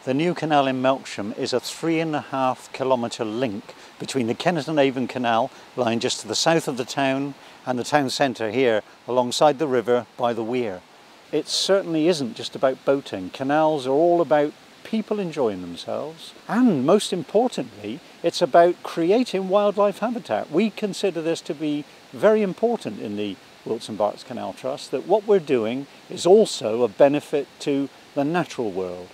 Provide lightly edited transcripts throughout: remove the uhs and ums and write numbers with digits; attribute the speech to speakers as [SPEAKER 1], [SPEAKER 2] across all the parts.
[SPEAKER 1] The new canal in Melksham is a 3.5 kilometre link between the Kennet and Avon Canal, lying just to the south of the town, and the town centre here alongside the river by the weir. It certainly isn't just about boating. Canals are all about people enjoying themselves, and most importantly, it's about creating wildlife habitat. We consider this to be very important in the Wilts Berks Canal Trust, that what we're doing is also a benefit to the natural world.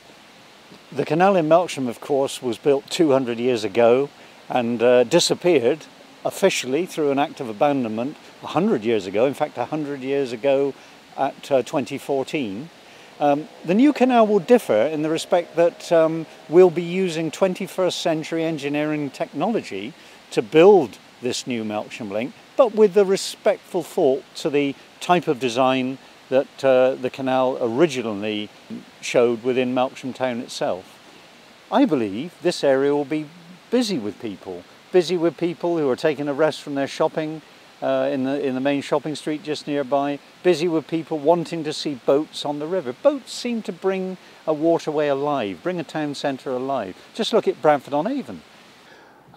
[SPEAKER 1] The canal in Melksham, of course, was built 200 years ago and disappeared officially through an act of abandonment 100 years ago, in fact 100 years ago at 2014. The new canal will differ in the respect that we'll be using 21st century engineering technology to build this new Melksham link, but with the respectful thought to the type of design that the canal originally showed within Melksham town itself. I believe this area will be busy with people who are taking a rest from their shopping in the main shopping street just nearby, busy with people wanting to see boats on the river. Boats seem to bring a waterway alive, bring a town centre alive. Just look at Bradford-on-Avon.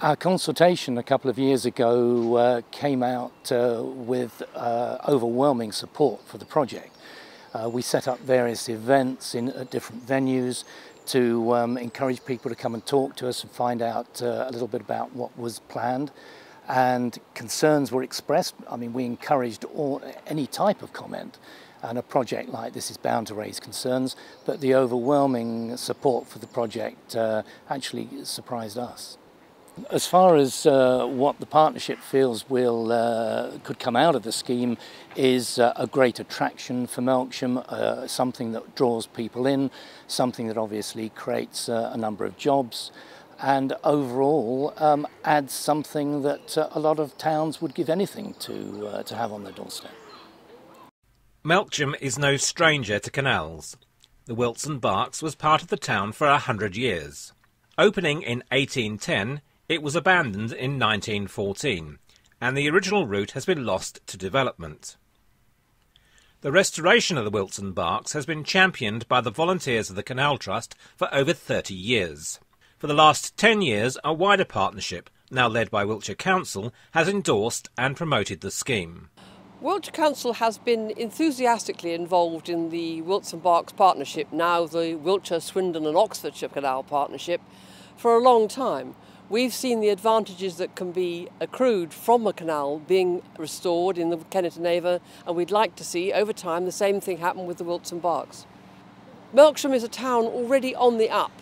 [SPEAKER 2] Our consultation a couple of years ago came out with overwhelming support for the project. We set up various events at different venues to encourage people to come and talk to us and find out a little bit about what was planned. And concerns were expressed. I mean, we encouraged any type of comment, and a project like this is bound to raise concerns, but the overwhelming support for the project actually surprised us. As far as what the partnership feels could come out of the scheme is a great attraction for Melksham, something that draws people in, something that obviously creates a number of jobs, and overall adds something that a lot of towns would give anything to have on their doorstep.
[SPEAKER 3] Melksham is no stranger to canals. The Wilts Berks was part of the town for 100 years. Opening in 1810, it was abandoned in 1914, and the original route has been lost to development. The restoration of the Wilts Berks has been championed by the volunteers of the Canal Trust for over 30 years. For the last 10 years, a wider partnership, now led by Wiltshire Council, has endorsed and promoted the scheme.
[SPEAKER 4] Wiltshire Council has been enthusiastically involved in the Wilts Berks partnership, now the Wiltshire, Swindon and Oxfordshire Canal partnership, for a long time. We've seen the advantages that can be accrued from a canal being restored in the Kennet and Avon, and we'd like to see over time the same thing happen with the Wilts Berks. Melksham is a town already on the up,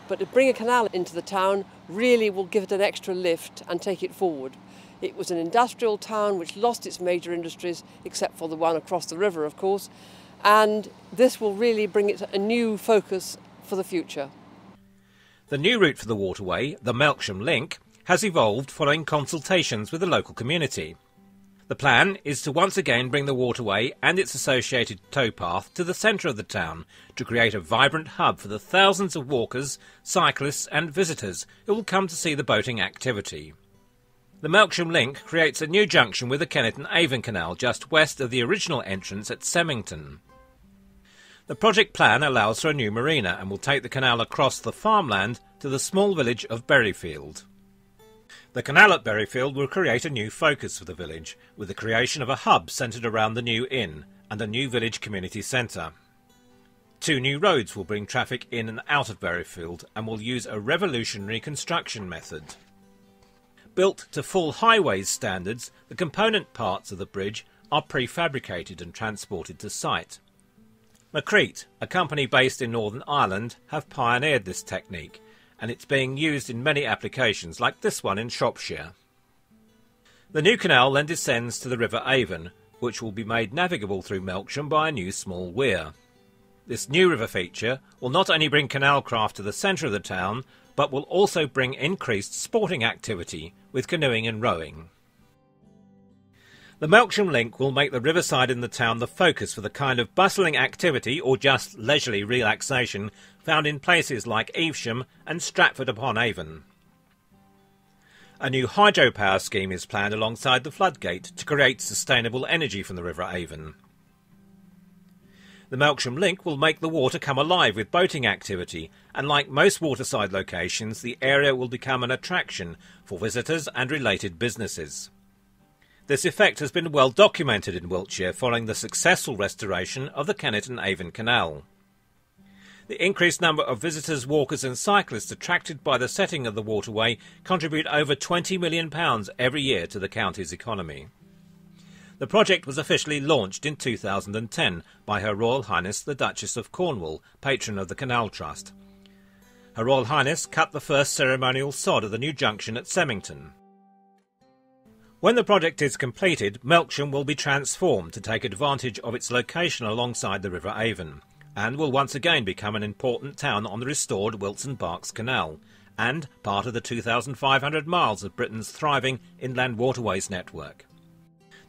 [SPEAKER 4] but to bring a canal into the town really will give it an extra lift and take it forward. It was an industrial town which lost its major industries, except for the one across the river, of course, and this will really bring it a new focus for the future.
[SPEAKER 3] The new route for the waterway, the Melksham Link, has evolved following consultations with the local community. The plan is to once again bring the waterway and its associated towpath to the centre of the town to create a vibrant hub for the thousands of walkers, cyclists and visitors who will come to see the boating activity. The Melksham Link creates a new junction with the Kennet and Avon Canal just west of the original entrance at Semmington. The project plan allows for a new marina and will take the canal across the farmland to the small village of Berryfield. The canal at Berryfield will create a new focus for the village, with the creation of a hub centred around the new inn and a new village community centre. 2 new roads will bring traffic in and out of Berryfield and will use a revolutionary construction method. Built to full highways standards, the component parts of the bridge are prefabricated and transported to site. Macrete, a company based in Northern Ireland, have pioneered this technique, and it's being used in many applications like this one in Shropshire. The new canal then descends to the River Avon, which will be made navigable through Melksham by a new small weir. This new river feature will not only bring canal craft to the centre of the town, but will also bring increased sporting activity with canoeing and rowing. The Melksham Link will make the riverside in the town the focus for the kind of bustling activity or just leisurely relaxation found in places like Evesham and Stratford-upon-Avon. A new hydropower scheme is planned alongside the floodgate to create sustainable energy from the River Avon. The Melksham Link will make the water come alive with boating activity, and like most waterside locations, the area will become an attraction for visitors and related businesses. This effect has been well documented in Wiltshire following the successful restoration of the Kennet and Avon Canal. The increased number of visitors, walkers and cyclists attracted by the setting of the waterway contribute over £20 million every year to the county's economy. The project was officially launched in 2010 by Her Royal Highness the Duchess of Cornwall, patron of the Canal Trust. Her Royal Highness cut the first ceremonial sod of the new junction at Semmington. When the project is completed, Melksham will be transformed to take advantage of its location alongside the River Avon, and will once again become an important town on the restored Wilts Berks Canal, and part of the 2,500 miles of Britain's thriving inland waterways network.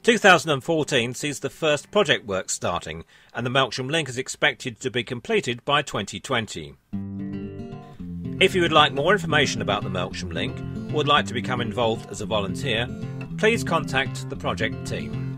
[SPEAKER 3] 2014 sees the first project work starting, and the Melksham Link is expected to be completed by 2020. If you would like more information about the Melksham Link, or would like to become involved as a volunteer, please contact the project team.